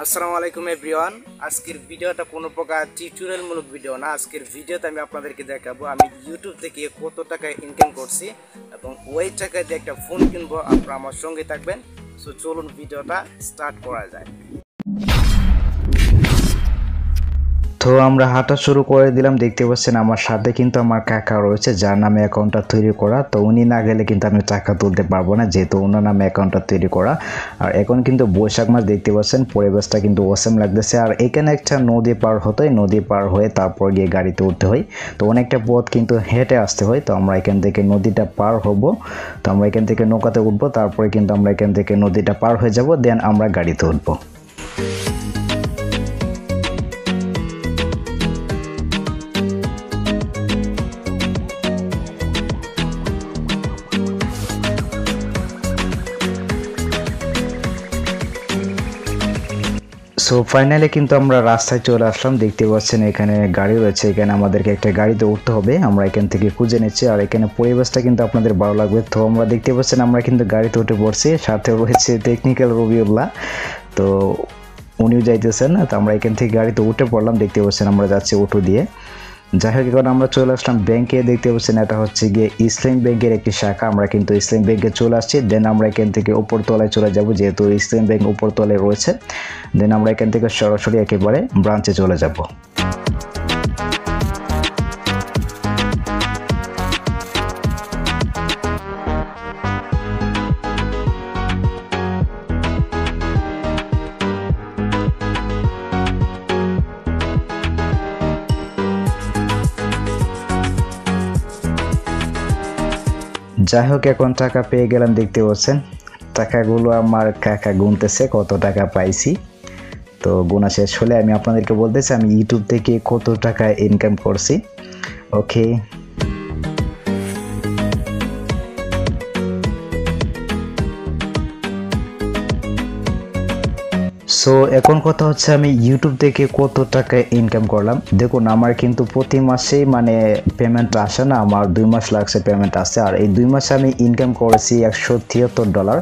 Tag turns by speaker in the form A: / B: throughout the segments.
A: আসসালামু আলাইকুম এভরিওয়ান। আজকের ভিডিওটা কোনো প্রকার টিউটোরিয়ালমূলক ভিডিও না। আজকের ভিডিওতে আমি আপনাদেরকে দেখাবো আমি ইউটিউব থেকে কত টাকা ইনকাম করছি এবং ওই টাকা দিয়ে একটা ফোন কিনবো। আপনারা আমার সঙ্গে থাকবেন। সো চলুন ভিডিওটা স্টার্ট করা যায়।
B: তো আমরা হাঁটা শুরু করে দিলাম। দেখতে পাচ্ছেন আমার সাথে কিন্তু আমার কাকা রয়েছে, যার নামে অ্যাকাউন্টটা তৈরি করা। তো উনি না গেলে কিন্তু আমি টাকা তুলতে পারবো না, যেহেতু ওনার নামে অ্যাকাউন্টটা তৈরি করা। আর এখন কিন্তু বৈশাখ মাস, দেখতে পাচ্ছেন পরিবেশটা কিন্তু অসম লাগতেছে। আর এখানে একটা নদী পার হতে হয়, নদী পার হয়ে তারপর গিয়ে গাড়িতে উঠতে হয়। তো অনেকটা পথ কিন্তু হেঁটে আসতে হয়। তো আমরা এখান থেকে নদীটা পার হব, তো আমরা এখান থেকে নৌকাতে উঠবো, তারপরে কিন্তু আমরা এখান থেকে নদীটা পার হয়ে যাব, দেন আমরা গাড়িতে উঠবো। সো ফাইনালি কিন্তু আমরা রাস্তায় চলে আসলাম। দেখতে পাচ্ছেন এখানে গাড়ি রয়েছে, এখানে আমাদেরকে একটা গাড়িতে উঠতে হবে। আমরা এখান থেকে খুঁজে নিচ্ছি, আর এখানে পরিবেশটা কিন্তু আপনাদের ভালো লাগবে। তো আমরা দেখতে পাচ্ছেন আমরা কিন্তু গাড়িতে উঠে পড়ছি, সাথে রয়েছে টেকনিক্যাল রবিউল্লাহ। তো উনিও যাইতেছেন, তো আমরা এখান থেকে গাড়িতে উঠে পড়লাম। দেখতে পাচ্ছেন আমরা যাচ্ছি অটো দিয়ে। যাই হোক, এখন আমরা চলে আসলাম ব্যাংকে। দেখতে পাচ্ছেন এটা হচ্ছে গিয়ে ইসলাম ব্যাংকের একটি শাখা। আমরা কিন্তু ইসলাম ব্যাংকে চলে আসছি। দেন আমরা এখান থেকে উপরতলায় চলে যাব, যেহেতু ইসলাম ব্যাংক উপরতলায় রয়েছে। দেন আমরা এখান থেকে সরাসরি একেবারে ব্রাঞ্চে চলে যাব। যাই হোক, এখন টাকা পেয়ে গেলাম। দেখতে পাচ্ছেন টাকাগুলো আমার কাকা গুনতেছে কত টাকা পাইছি। তো গোনা শেষ হলে আমি আপনাদেরকে বলতেছি আমি ইউটিউব থেকে কত টাকা ইনকাম করছি। ওকে, সো এখন কথা হচ্ছে আমি ইউটিউব থেকে কত টাকা ইনকাম করলাম। দেখুন, আমার কিন্তু প্রতি মাসেই মানে পেমেন্ট আসে না, আমার 2 মাস লাগছে পেমেন্ট আসছে। আর এই 2 মাসে আমি ইনকাম করেছি $173,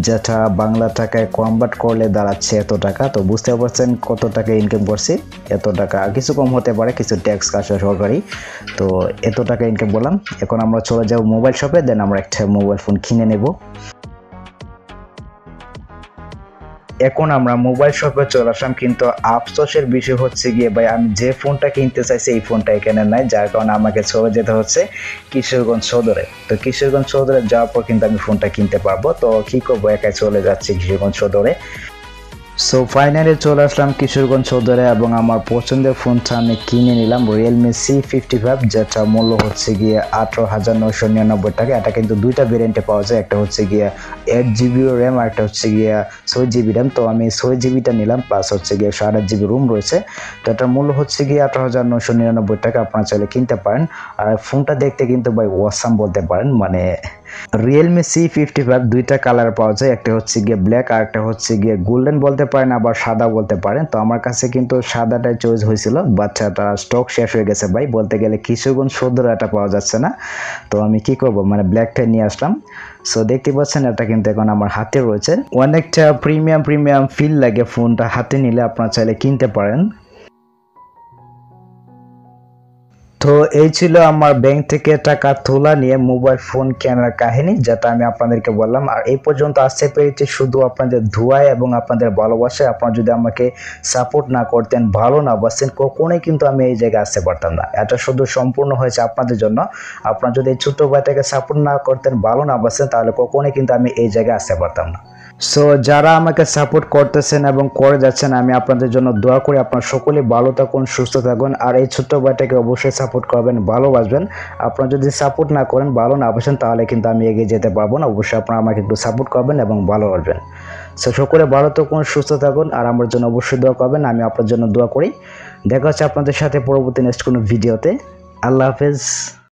B: যেটা বাংলা টাকায় কনভার্ট করলে দাঁড়াচ্ছে এত টাকা। তো বুঝতে পারছেন কত টাকা ইনকাম করছি। এত টাকা, কিছু কম হতে পারে, কিছু ট্যাক্স কাটছে সরকারি। তো এত টাকা ইনকাম করলাম। এখন আমরা চলে যাব মোবাইল শপে, দেন আমরা একটা মোবাইল ফোন কিনে নেব। এখন আমরা মোবাইল শপে চলে আসলাম, কিন্তু আফসোসের বিষয় হচ্ছে গিয়ে ভাই আমি যে ফোনটা কিনতে চাইছি এই ফোনটা এখানে নাই, যার কারণে আমাকে চলে যেতে হচ্ছে কিশোরগঞ্জ সদরে। তো কিশোরগঞ্জ সদরে যাওয়ার পর কিন্তু আমি ফোনটা কিনতে পারবো। তো কী করবো, একাই চলে যাচ্ছি কিশোরগঞ্জ সদরে। সো ফাইনালি চলে আসলাম কিশোরগঞ্জ সদরে এবং আমার পছন্দের ফোনটা আমি কিনে নিলাম, Realme C55, যেটা মূল্য হচ্ছে গিয়ে 18,999 টাকা। এটা কিন্তু দুইটা ভেরিয়েন্টে পাওয়া যায়, একটা হচ্ছে গিয়ে 8GB র্যাম আর একটা হচ্ছে গিয়ে 6GB র্যাম। তো আমি 6GBটা নিলাম, প্লাস হচ্ছে গিয়ে 128GB রুম রয়েছে। তো এটার মূল্য হচ্ছে গিয়ে 18,999 টাকা। আপনারা চাইলে কিনতে পারেন। আর ফোনটা দেখতে কিন্তু ভাই ওয়াসাম বলতে পারেন, মানে Realme C55 দুইটা কালার পাওয়া যায়, একটা হচ্ছে গিয়ে ব্ল্যাক আর একটা হচ্ছে গিয়ে গোল্ডেন বলতে পারেন, আবার সাদা বলতে পারেন। তো আমার কাছে কিন্তু সাদাটাই চয়েস হয়েছিল, বাচ্চাটা স্টক শেষ হয়ে গেছে ভাই, বলতে গেলে কিশোরগঞ্জ সদরে এটা পাওয়া যাচ্ছে না। তো আমি কি করব, মানে ব্ল্যাকটাই নিয়ে আসলাম। সো দেখতে পাচ্ছেন এটা কিন্তু এখন আমার হাতে রয়েছে। অনেকটা প্রিমিয়াম ফিল লাগে ফোনটা হাতে নিলে, আপনারা চাইলে কিনতে পারেন। তো এই ছিল আমার ব্যাংক থেকে টাকা তোলা নিয়ে মোবাইল ফোন কেনার কাহিনী, যেটা আমি আপনাদেরকে বললাম। আর এই পর্যন্ত আসতে পেরেছি শুধু আপনাদের ধোঁয়ায় এবং আপনাদের ভালোবাসায়। আপনারা যদি আমাকে সাপোর্ট না করতেন, ভালো না বাসতেন, কখনোই কিন্তু আমি এই জায়গায় আসতে পারতাম না। এটা শুধু সম্পূর্ণ হয়েছে আপনাদের জন্য। আপনারা যদি এই ছোট্ট ভাইটাকে সাপোর্ট না করতেন, ভালো না বাসতেন, তাহলে কখনোই কিন্তু আমি এই জায়গায় আসতে পারতাম না। সো যারা আমাকে সাপোর্ট করতেছেন এবং করে যাচ্ছেন, আমি আপনাদের জন্য দোয়া করি আপনারা সকলে ভালো থাকুন, সুস্থ থাকুন। আর এই ছোট্ট ভাইটাকে অবশ্যই সাপোর্ট করবেন, ভালোবাসবেন। আপনারা যদি সাপোর্ট না করেন, ভালো না বাসেন, তাহলে কিন্তু আমি এগিয়ে যেতে পারবো না। অবশ্যই আপনারা আমাকে একটু সাপোর্ট করবেন এবং ভালোবাসবেন। সো সকলে ভালো থাকুন, সুস্থ থাকুন, আর আমার জন্য অবশ্যই দোয়া করবেন। আমি আপনার জন্য দোয়া করি। দেখা হচ্ছে আপনাদের সাথে পরবর্তী নেক্সট কোনো ভিডিওতে। আল্লাহ হাফেজ।